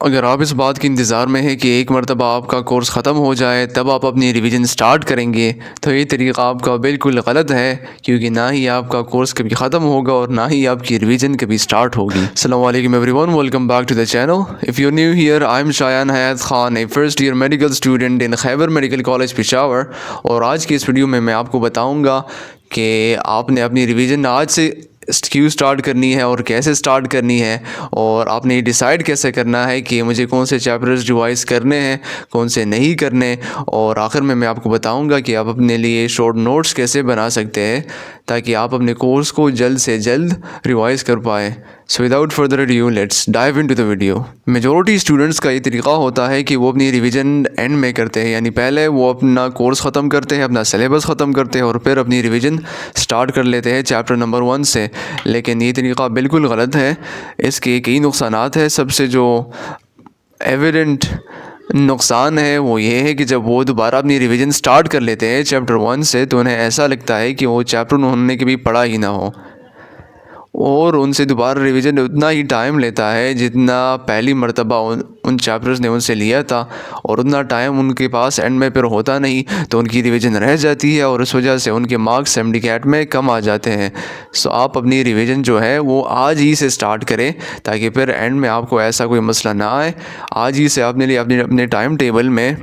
अगर आप इस बात के इंतज़ार में हैं कि एक मरतबा आपका कोर्स ख़त्म हो जाए तब आप अपनी रिवीजन स्टार्ट करेंगे, तो ये तरीक़ा आपका बिल्कुल गलत है, क्योंकि ना ही आपका कोर्स कभी ख़त्म होगा और ना ही आपकी रिवीजन कभी स्टार्ट होगी। अस्सलाम वालेकुम everyone, welcome back to the channel. If you new here, I am Shayan Hayat Khan, a first year medical student in Khyber medical college Peshawar. और आज की इस वीडियो में मैं आपको बताऊँगा कि आपने अपनी रिवीजन आज से क्यों स्टार्ट करनी है और कैसे स्टार्ट करनी है, और आपने ये डिसाइड कैसे करना है कि मुझे कौन से चैप्टर्स रिवाइज़ करने हैं, कौन से नहीं करने। और आखिर में मैं आपको बताऊंगा कि आप अपने लिए शॉर्ट नोट्स कैसे बना सकते हैं ताकि आप अपने कोर्स को जल्द से जल्द रिवाइज़ कर पाएँ। So without further due let's dive into the video. Majority students का ये तरीका होता है कि वो अपनी रिवीजन एंड में करते हैं, यानी पहले वो अपना कोर्स ख़त्म करते हैं, अपना सिलेबस ख़त्म करते हैं और फिर अपनी रिवीजन स्टार्ट कर लेते हैं चैप्टर नंबर 1 से। लेकिन ये तरीका बिल्कुल गलत है। इसके कई नुकसानात हैं। सबसे जो एविडेंट नुकसान है वो ये है कि जब वो दोबारा अपनी रिवीजन स्टार्ट कर लेते हैं चैप्टर 1 से, तो उन्हें ऐसा लगता है कि वो चैप्टर उन्होंने कभी पढ़ा ही ना हो, और उनसे दोबारा रिवीजन उतना ही टाइम लेता है जितना पहली मर्तबा उन चैप्टर्स ने उनसे लिया था, और उतना टाइम उनके पास एंड में फिर होता नहीं, तो उनकी रिवीजन रह जाती है और इस वजह से उनके मार्क्स MD-CAT में कम आ जाते हैं। सो आप अपनी रिवीजन जो है वो आज ही से स्टार्ट करें ताकि फिर एंड में आपको ऐसा कोई मसला ना आए। आज ही से अपने लिए अपने टाइम टेबल में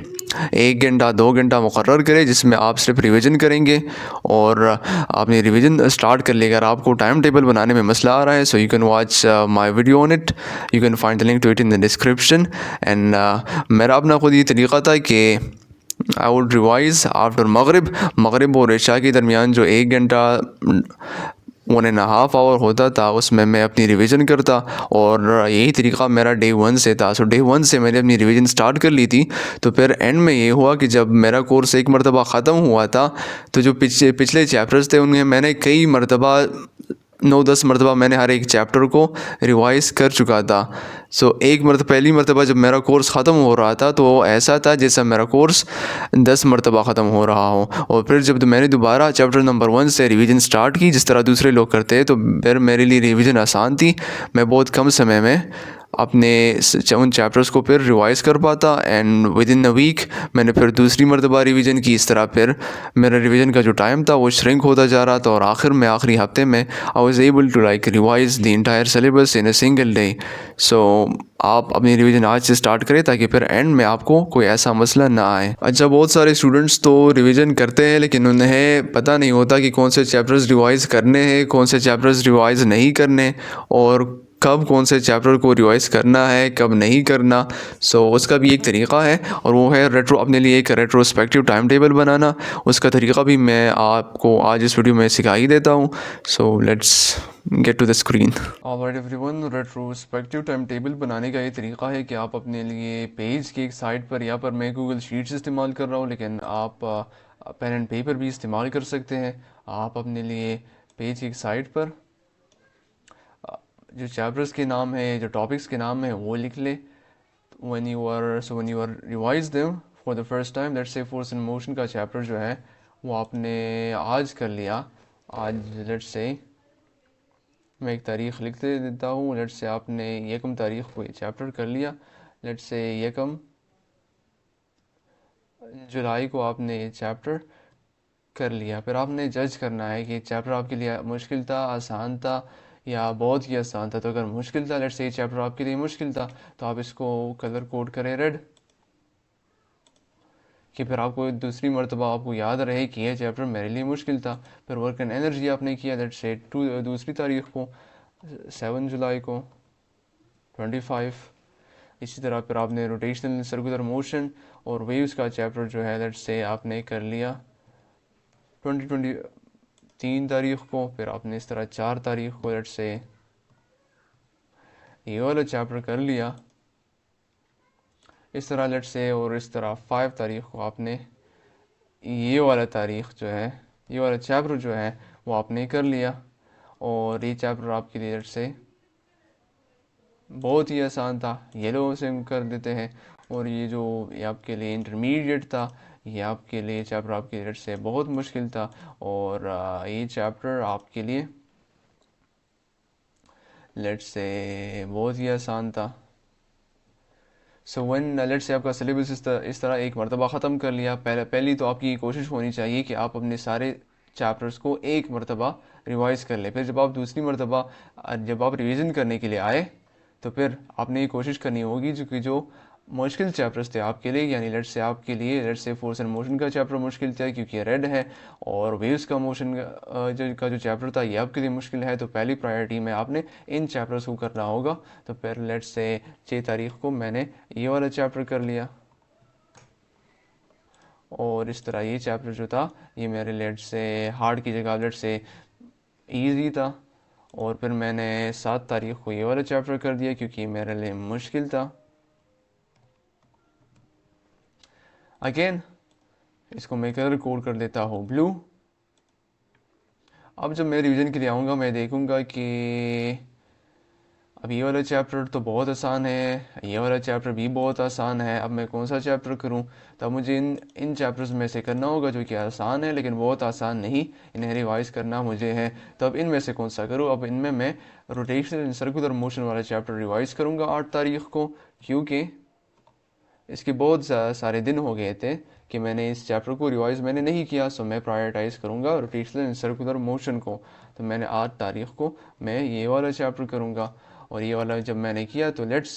1 घंटा 2 घंटा मुकर्रर करें जिसमें आप सिर्फ रिवीजन करेंगे, और आपने रिवीजन स्टार्ट कर लिया। अगर आपको टाइम टेबल बनाने में मसला आ रहा है, so you can watch my video on it, you can find the link to it in the description. And मेरा अपना खुद ये तरीका था कि आई वुड रिवाइज़ आफ्टर मगरिब और इशा के दरमियान जो 1 घंटा 1.5 आवर होता था, उसमें मैं अपनी रिवीजन करता, और यही तरीका मेरा डे 1 से था। सो डे 1 से मैंने अपनी रिवीजन स्टार्ट कर ली थी। तो फिर एंड में ये हुआ कि जब मेरा कोर्स एक मरतबा ख़त्म हुआ था, तो जो पिछले चैप्टर्स थे उनमें मैंने कई मरतबा 9-10 मरतबा मैंने हर एक चैप्टर को रिवाइज़ कर चुका था। सो पहली मरतबा जब मेरा कोर्स ख़त्म हो रहा था तो ऐसा था जैसा मेरा कोर्स 10 मरतबा ख़त्म हो रहा हो। और फिर जब मैंने दोबारा चैप्टर नंबर 1 से रिवीजन स्टार्ट की जिस तरह दूसरे लोग करते हैं, तो फिर मेरे लिए रिवीजन आसान थी। मैं बहुत कम समय में अपने उन चैप्टर्स को फिर रिवाइज़ कर पाता, and within a week मैंने फिर दूसरी मरतबा रिवीजन की। इस तरह फिर मेरा रिवीजन का जो टाइम था वो श्रिंक होता जा रहा था, और आखिर में आखिरी हफ्ते में I was able to revise the entire syllabus in a single day. So आप अपनी रिवीजन आज से स्टार्ट करें ताकि फिर एंड में आपको कोई ऐसा मसला ना आए। अच्छा, बहुत सारे स्टूडेंट्स तो रिवीजन करते हैं लेकिन उन्हें पता नहीं होता कि कौन से चैप्टर्स रिवाइज़ करने हैं, कौन से चैप्टर्स रिवाइज़ नहीं करने, और कब कौन से चैप्टर को रिवाइज़ करना है, कब नहीं करना। सो उसका भी एक तरीका है, और वो है अपने लिए एक रेट्रोस्पेक्टिव टाइम टेबल बनाना। उसका तरीका भी मैं आपको आज इस वीडियो में सिखा ही देता हूँ। So let's get to the screen. Alright everyone, retrospective time table बनाने का ये तरीका है कि आप अपने लिए पेज की एक साइड पर, यहाँ पर मैं गूगल शीट्स इस्तेमाल कर रहा हूँ, लेकिन आप पेन एंड पेपर भी इस्तेमाल कर सकते हैं। आप अपने लिए पेज की एक साइड पर जो चैप्टर्स के नाम है, जो टॉपिक्स के नाम है, वो लिख ले। when you are revise them for the first time, let's say force in motion का चैप्टर जो है वो आपने आज कर लिया। आज लेट्स से मैं एक तारीख़ लिख दे देता हूँ। लेट्स से आपने यकम तारीख़ को ये चैप्टर कर लिया। लेट्स से यकम जुलाई को आपने ये चैप्टर कर लिया। फिर आपने जज करना है कि चैप्टर आपके लिए मुश्किल था, आसान था, या बहुत ही आसान था। तो अगर मुश्किल था, लेट्स से ये चैप्टर आपके लिए मुश्किल था, तो आप इसको कलर कोड करें रेड, कि फिर आपको दूसरी मरतबा आपको याद रहे कि यह चैप्टर मेरे लिए मुश्किल था। फिर वर्क एंड एनर्जी आपने किया, लेट्स से दूसरी तारीख को 7 जुलाई को 25। इसी तरह फिर आपने रोटेशनल सर्कुलर मोशन और वेव्स का चैप्टर जो है लेट्स से आपने कर लिया 3 तारीख को। फिर आपने इस तरह 4 तारीख को लेट्स से ये वाला चैप्टर कर लिया इस तरह लेट्स से, और इस तरह 5 तारीख को आपने ये वाला तारीख जो है, ये वाला चैप्टर जो है वो आपने कर लिया। और ये चैप्टर आपके लिए लेट्स से बहुत ही आसान था, येलो से हम कर देते हैं। और ये जो ये आपके लिए इंटरमीडिएट था, ये आपके लिए चैप्टर आपके लिए से बहुत मुश्किल था, और ये चैप्टर आपके लिए लेट्स से बहुत ही आसान था। सो वन लेट्स से आपका सिलेबस इस तरह एक मरतबा ख़त्म कर लिया। पहली तो आपकी कोशिश होनी चाहिए कि आप अपने सारे चैप्टर्स को एक मरतबा रिवाइज़ कर लें। फिर जब आप दूसरी मरतबा जब आप रिवीजन करने के लिए आए तो फिर आपने ये कोशिश करनी होगी जो मुश्किल चैप्टर्स थे आपके लिए, यानी लेट्स से आपके लिए let's say force and motion का चैप्टर मुश्किल था क्योंकि रेड है, और वेव्स का मोशन जो चैप्टर था ये आपके लिए मुश्किल है, तो पहली प्रायोरिटी में आपने इन चैप्टर्स को करना होगा। तो फिर लेट्स से 6 तारीख को मैंने ये वाला चैप्टर कर लिया, और इस तरह ये चैप्टर जो था ये मेरे लेट्स से हार्ड की जगह लेट्स से ईजी था। और फिर मैंने 7 तारीख को ये वाला चैप्टर कर दिया क्योंकि मेरे लिए मुश्किल था। अगेन इसको मैं कलर कोड कर देता हूँ ब्लू। अब जब मैं रिवीजन के लिए आऊँगा मैं देखूँगा कि अब ये वाला चैप्टर तो बहुत आसान है, ये वाला चैप्टर भी बहुत आसान है, अब मैं कौन सा चैप्टर करूं? तब मुझे इन चैप्टर्स में से करना होगा जो कि आसान है लेकिन बहुत आसान नहीं, इन्हें रिवाइज करना मुझे है। तो अब इनमें से कौन सा करूं? अब इनमें मैं रोटेशनल एंड सर्कुलर मोशन वाला चैप्टर रिवाइज करूंगा 8 तारीख को, क्योंकि इसके बहुत सारे दिन हो गए थे कि मैंने इस चैप्टर को रिवाइज मैंने नहीं किया। सो मैं प्रायोरिटाइज़ करूँगा रोटेशनल एंड सर्कुलर मोशन को। तो मैंने 8 तारीख को मैं ये वाला चैप्टर करूँगा, और ये वाला जब मैंने किया तो लेट्स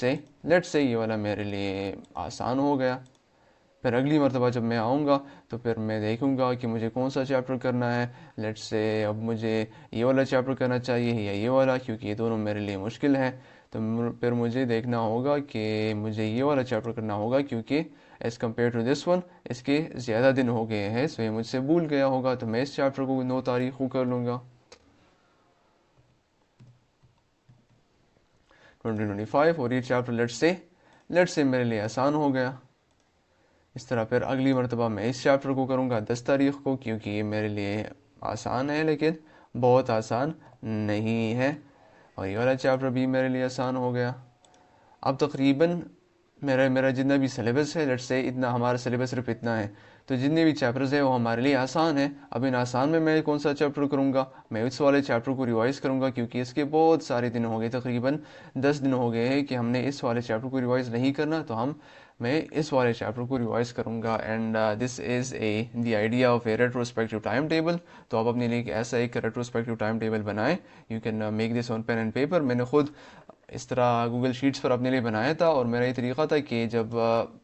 से ये वाला मेरे लिए आसान हो गया। फिर अगली मरतबा जब मैं आऊँगा तो फिर मैं देखूँगा कि मुझे कौन सा चैप्टर करना है। लेट्स से अब मुझे ये वाला चैप्टर करना चाहिए या ये वाला, क्योंकि ये दोनों मेरे लिए मुश्किल है। तो फिर मुझे देखना होगा कि मुझे ये वाला चैप्टर करना होगा क्योंकि as compare to this one इसके ज़्यादा दिन हो गए हैं, सो ये मुझसे भूल गया होगा। तो मैं इस चैप्टर को 9 तारीख को कर लूँगा 2025, और ये चैप्टर लेट्स से मेरे लिए आसान हो गया। इस तरह फिर अगली मरतबा मैं इस चैप्टर को करूँगा 10 तारीख को क्योंकि ये मेरे लिए आसान है लेकिन बहुत आसान नहीं है, और ये वाला चैप्टर भी मेरे लिए आसान हो गया। अब तकरीबन मेरा जितना भी सिलेबस है लेट्स से इतना, हमारा सिलेबस सिर्फ इतना है, तो जितने भी चैप्टर्स हैं वो हमारे लिए आसान है। अब इन आसान में मैं कौन सा चैप्टर करूँगा? मैं इस वाले चैप्टर को रिवाइज़ करूँगा क्योंकि इसके बहुत सारे दिन हो गए, तकरीबन 10 दिन हो गए हैं कि हमने इस वाले चैप्टर को रिवाइज़ नहीं करना, तो मैं इस वाले चैप्टर को रिवाइज़ करूँगा। And this is the idea of a retrospective time table. तो आप अपने लिए ऐसा एक रेट्रोस्पेक्टिव टाइम टेबल बनाएं। You can make this on pen and paper. मैंने खुद इस तरह गूगल शीट्स पर अपने लिए बनाया था, और मेरा ये तरीका था कि जब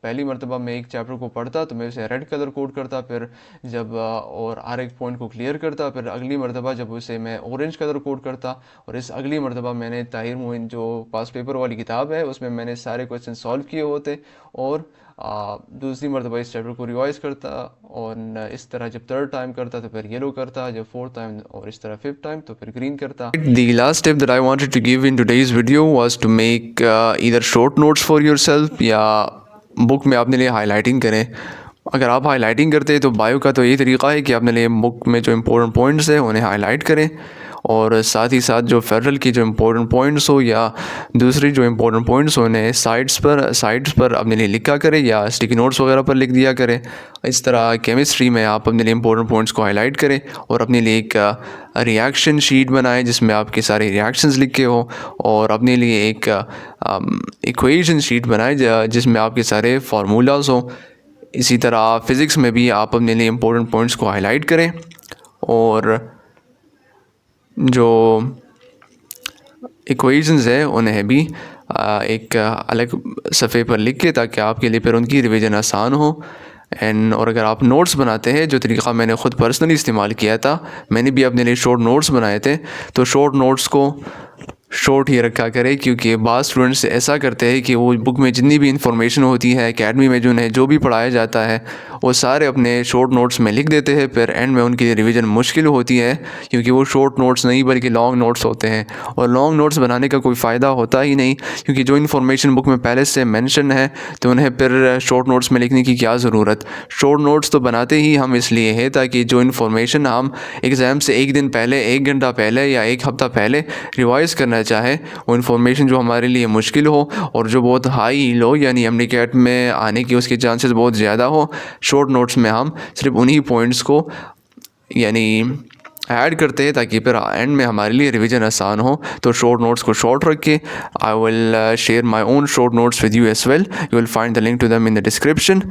पहली मरतबा मैं एक चैप्टर को पढ़ता तो मैं उसे रेड कलर कोड करता, फिर जब और हर एक पॉइंट को क्लियर करता, फिर अगली मरतबा जब उसे मैं ऑरेंज कलर कोड करता, और इस अगली मरतबा मैंने ताहिर मोइन जो पास पेपर वाली किताब है उसमें मैंने सारे क्वेश्चन सॉल्व किए होते, और दूसरी मरतबा इस चैप्टर को रिवाइज़ करता, और इस तरह जब थर्ड टाइम करता तो फिर येलो करता, जब फोर्थ टाइम और इस तरह फिफ्थ टाइम तो फिर ग्रीन करता। The last tip that I wanted to give in today's video was to make either short notes for yourself या बुक में अपने लिए हाईलाइटिंग करें। अगर आप हाईलाइटिंग करते हैं तो बायो का तो यही तरीका है कि अपने लिए बुक में जो इम्पोर्टेंट पॉइंट्स हैं उन्हें हाईलाइट करें, और साथ ही साथ जो फेडरल की जो इम्पोर्टेंट पॉइंट्स हो या दूसरी जो इम्पोर्टेंट पॉइंट्स हो उन्हें साइड्स पर अपने लिए लिखा करें या स्टिकी नोट्स वगैरह पर लिख दिया करें। इस तरह केमिस्ट्री में आप अपने लिए इम्पोर्टेंट पॉइंट्स को हाईलाइट करें और अपने लिए एक रिएक्शन शीट बनाएं जिसमें आपके सारे रिएक्शंस लिखे हो, और अपने लिए एक इक्वेशन शीट बनाएं जिसमें आपके सारे फार्मूलाज हो। इसी तरह फ़िज़िक्स में भी आप अपने लिए इम्पोर्टेंट पॉइंट्स को हाईलाइट करें और जो इक्वेशंस है उन्हें भी एक अलग सफ़े पर लिख के, ताकि आपके लिए फिर उनकी रिवीजन आसान हो। और अगर आप नोट्स बनाते हैं, जो तरीक़ा मैंने ख़ुद पर्सनली इस्तेमाल किया था, मैंने भी अपने लिए शॉर्ट नोट्स बनाए थे, तो शॉर्ट नोट्स को शॉर्ट ही रखा करें, क्योंकि बाज़ स्टूडेंट्स ऐसा करते हैं कि वो बुक में जितनी भी इंफॉर्मेशन होती है, एकेडमी में जो भी पढ़ाया जाता है, वो सारे अपने शॉर्ट नोट्स में लिख देते हैं। फिर एंड में उनकी रिवीजन मुश्किल होती है, क्योंकि वो शॉर्ट नोट्स नहीं बल्कि लॉन्ग नोट्स होते हैं, और लॉन्ग नोट्स बनाने का कोई फ़ायदा होता ही नहीं, क्योंकि जो इन्फॉर्मेशन बुक में पहले से मेंशन है तो उन्हें फिर शॉर्ट नोट्स में लिखने की क्या ज़रूरत। शॉर्ट नोट्स तो बनाते ही हम इसलिए हैं ताकि जो इन्फॉर्मेशन हम एग्ज़ाम से एक दिन पहले, 1 घंटा पहले या 1 हफ़्ता पहले रिवाइज़ करना चाहे, वो इन्फॉर्मेशन जो हमारे लिए मुश्किल हो और जो बहुत हाई लो यानी एमडीकैट में आने की उसके चांसेस बहुत ज़्यादा हो, शॉर्ट नोट्स में हम सिर्फ उन्हीं पॉइंट्स को यानी ऐड करते हैं ताकि फिर एंड में हमारे लिए रिवीजन आसान हो। तो शॉर्ट नोट्स को शॉर्ट रख के I will share my own short notes with you as well. You will find the link to them in the description.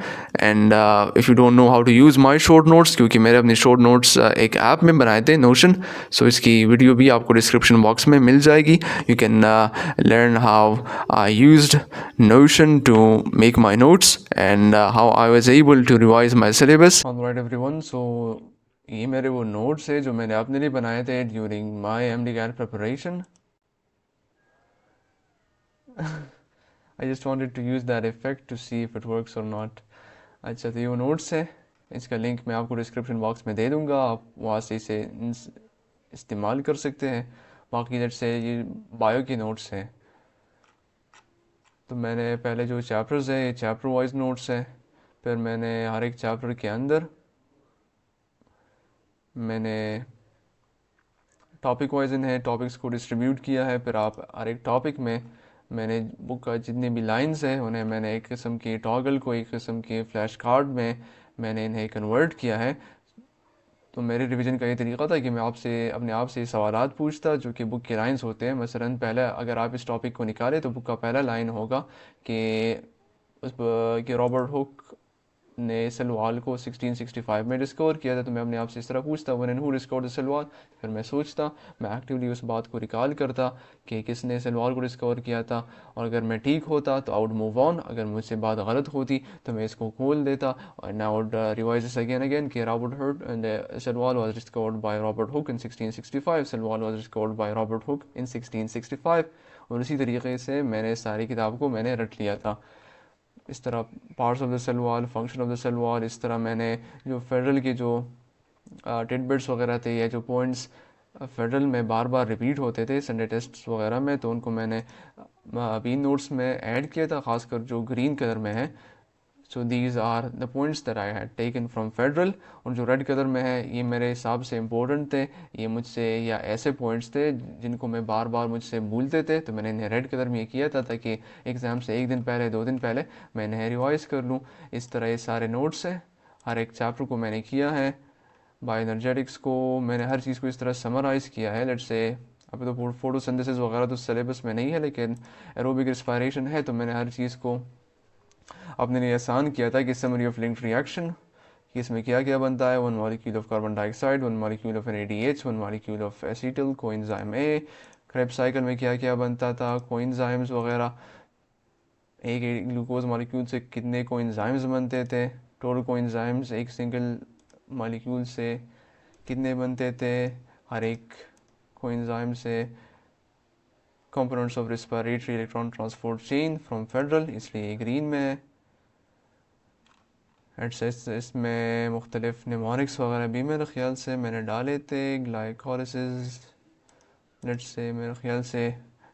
And if you don't know how to use my short notes, क्योंकि मैंने अपने short notes एक app में बनाए थे, notion, सो इसकी video भी आपको डिस्क्रिप्शन बॉक्स में मिल जाएगी। You can learn how I used Notion to make my notes and how I was able to revise my syllabus. Alright everyone, so ये मेरे वो नोट्स है जो मैंने अपने लिए बनाए थे ड्यूरिंग माई MD-CAT प्रिपरेशन। I just wanted to use that effect to see if it works और नॉट। अच्छा, तो ये वो नोट्स है, इसका लिंक मैं आपको डिस्क्रिप्शन बॉक्स में दे दूँगा, आप वहाँ से इसे इस्तेमाल कर सकते हैं। बाकी जैसे ये बायो की नोट्स हैं, तो मैंने पहले जो चैप्टर्स है ये चैप्टर वाइज नोट्स है, फिर मैंने हर एक चैप्टर के अंदर मैंने टॉपिक वाइज इन्हें टॉपिक्स को डिस्ट्रीब्यूट किया है। फिर आप हर एक टॉपिक में मैंने बुक का जितनी भी लाइंस हैं उन्हें मैंने एक किस्म की टॉगल को एक किस्म के फ्लैश कार्ड में मैंने इन्हें कन्वर्ट किया है। तो मेरे रिवीजन का ये तरीका था कि मैं आपसे अपने आप से सवालात पूछता जो कि बुक के लाइंस होते हैं। मसलन पहले अगर आप इस टॉपिक को निकालें तो बुक का पहला लाइन होगा कि रॉबर्ट हुक ने सलवार को 1665 में डिस्कवर किया था। तो मैं अपने आप से इस तरह पूछता one and who discovered the salwar. फिर मैं सोचता, मैं एक्टिवली उस बात को रिकॉल करता कि किसने सलवार को डिस्कवर किया था, और अगर मैं ठीक होता तो आई वुड मूव ऑन, अगर मुझसे बात गलत होती तो मैं इसको खोल देता और I would revise this again कि Robert Hooke and cell wall was discovered by Robert Hooke in 1665, cell wall was discovered by Robert Hooke in 1665। और उसी तरीके से मैंने सारी किताब को मैंने रट लिया था। इस तरह parts of the cell wall, function of the cell wall, इस तरह मैंने जो फेडरल के जो टिडबिट्स वगैरह थे या जो पॉइंट्स फेडरल में बार बार रिपीट होते थे संडे टेस्ट वगैरह में, तो उनको मैंने अभी नोट्स में ऐड किया था, खासकर जो ग्रीन कलर में है। So these are the points that I had taken from federal. और जो रेड कलर में है ये मेरे हिसाब से इम्पोर्टेंट थे, ये मुझसे या ऐसे पॉइंट्स थे जिनको मैं बार बार मुझसे भूलते थे, तो मैंने इन्हें रेड कलर में ये किया था ताकि एग्ज़ाम से एक दिन पहले 2 दिन पहले मैं इन्हें रिवाइज़ कर लूँ। इस तरह ये सारे नोट्स हैं, हर एक चैप्टर को मैंने किया है। बायोएनर्जेटिक्स को मैंने हर चीज़ को इस तरह समराइज़ किया है। लेट्स से अभी तो फोटोसिंथेसिस वगैरह तो सिलेबस में नहीं है, लेकिन एरोबिक रिस्पायरेशन है, तो मैंने हर चीज़ को अपने लिए आसान किया था कि समरी ऑफ लिंक्ड रिएक्शन कि इसमें क्या क्या बनता है। 1 molecule of carbon dioxide, 1 molecule of NADH, 1 molecule of acetyl, coenzyme A, Krebs cycle में क्या क्या बनता था, कोएंजाइम्स वगैरह, एक ग्लूकोज मॉलिक्यूल से कितने कोएंजाइम्स बनते थे, टोटल कोएंजाइम्स एक सिंगल मॉलिक्यूल से कितने बनते थे, हर एक कोएंजाइम से components of respiratory electron transport chain from federal, इसलिए ग्रीन में है। इसमें मुख्तलिफ निमोनिक्स वगैरह भी मेरे ख्याल से मैंने डाले थे। ग्लाइकोलिसिस, लेट्स से मेरे ख्याल से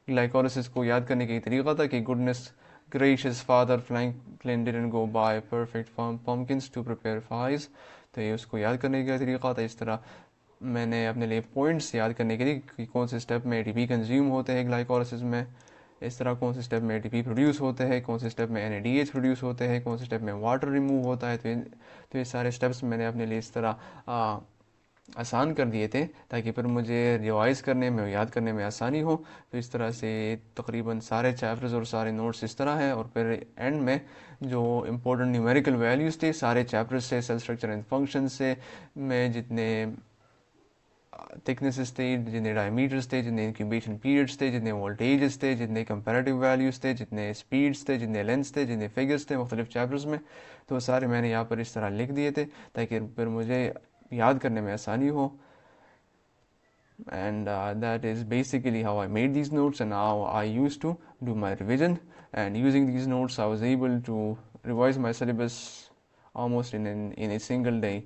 ग्लाइकोलिसिस को याद करने का तरीका था कि goodness gracious Father Franklin didn't go by perfect pumpkins to prepare pies, तो ये उसको याद करने का तरीका था। इस तरह मैंने अपने लिए पॉइंट्स याद करने के लिए कि कौन से स्टेप में ATP कंज्यूम होते हैं ग्लाइकोलिसिस में, इस तरह कौन से स्टेप में ATP प्रोड्यूस होते हैं, कौन से स्टेप में NADH प्रोड्यूस होते हैं, कौन से स्टेप में वाटर रिमूव होता है। तो ये सारे स्टेप्स मैंने अपने लिए इस तरह आसान कर दिए थे ताकि फिर मुझे रिवाइज़ करने में, याद करने में आसानी हो। तो इस तरह से तकरीबन सारे चैप्टर्स और सारे नोट्स इस तरह हैं। और फिर एंड में जो इम्पोर्टेंट न्यूमेरिकल वैल्यूज़ थे सारे चैप्टर्स से, सेल स्ट्रक्चर एंड फंक्शन से, मैं जितने थिकनेसेस थे, जितने डायमीटर्स थे, जितने इंक्यूबेशन पीरियड्स थे, जितने वोल्टेजेस थे, जितने कंपैरेटिव वैल्यूज़ थे, जितने स्पीड्स थे, जितने लेंथ्स थे, जितने फिगर्स थे मुख्तलिफ चैप्टर्स में, तो सारे मैंने यहाँ पर इस तरह लिख दिए थे ताकि फिर मुझे याद करने में आसानी हो। And that is basically how I made these notes and how I used to do my revision. And using these notes I was able to revise my syllabus almost in a single day.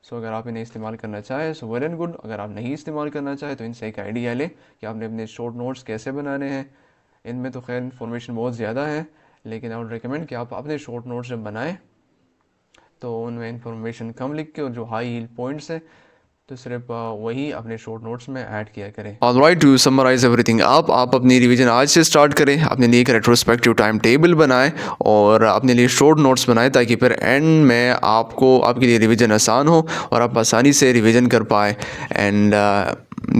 सो अगर आप इन्हें इस्तेमाल करना चाहें so well and good, अगर आप नहीं इस्तेमाल करना चाहें तो इनसे एक आइडिया लें कि आपने अपने शॉर्ट नोट्स कैसे बनाने हैं। इनमें तो खैर इन्फॉर्मेशन बहुत ज़्यादा है, लेकिन आई वुड रिकमेंड कि आप अपने शॉर्ट नोट्स जब बनाएं तो उनमें इन्फॉर्मेशन कम लिख के और जो हाई हील पॉइंट्स है तो सिर्फ वही अपने शॉर्ट नोट्स में ऐड किया करें। ऑलराइट, टू समराइज एवरीथिंग आप अपनी रिवीजन आज से स्टार्ट करें, अपने लिए एक रेट्रोस्पेक्टिव टाइम टेबल बनाएं और अपने लिए शॉर्ट नोट्स बनाएं ताकि फिर एंड में आपके लिए रिवीजन आसान हो और आप आसानी से रिवीजन कर पाए। And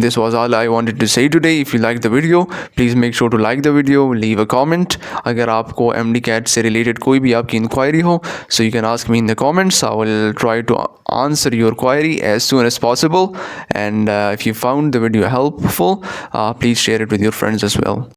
this was all I wanted to say today. If you like the video, please make sure to like the video, leave a comment. अगर आपको MD-CAT से related कोई भी आपकी inquiry हो, so you can ask me in the comments. I will try to answer your query as soon as possible. And if you found the video helpful, please share it with your friends as well.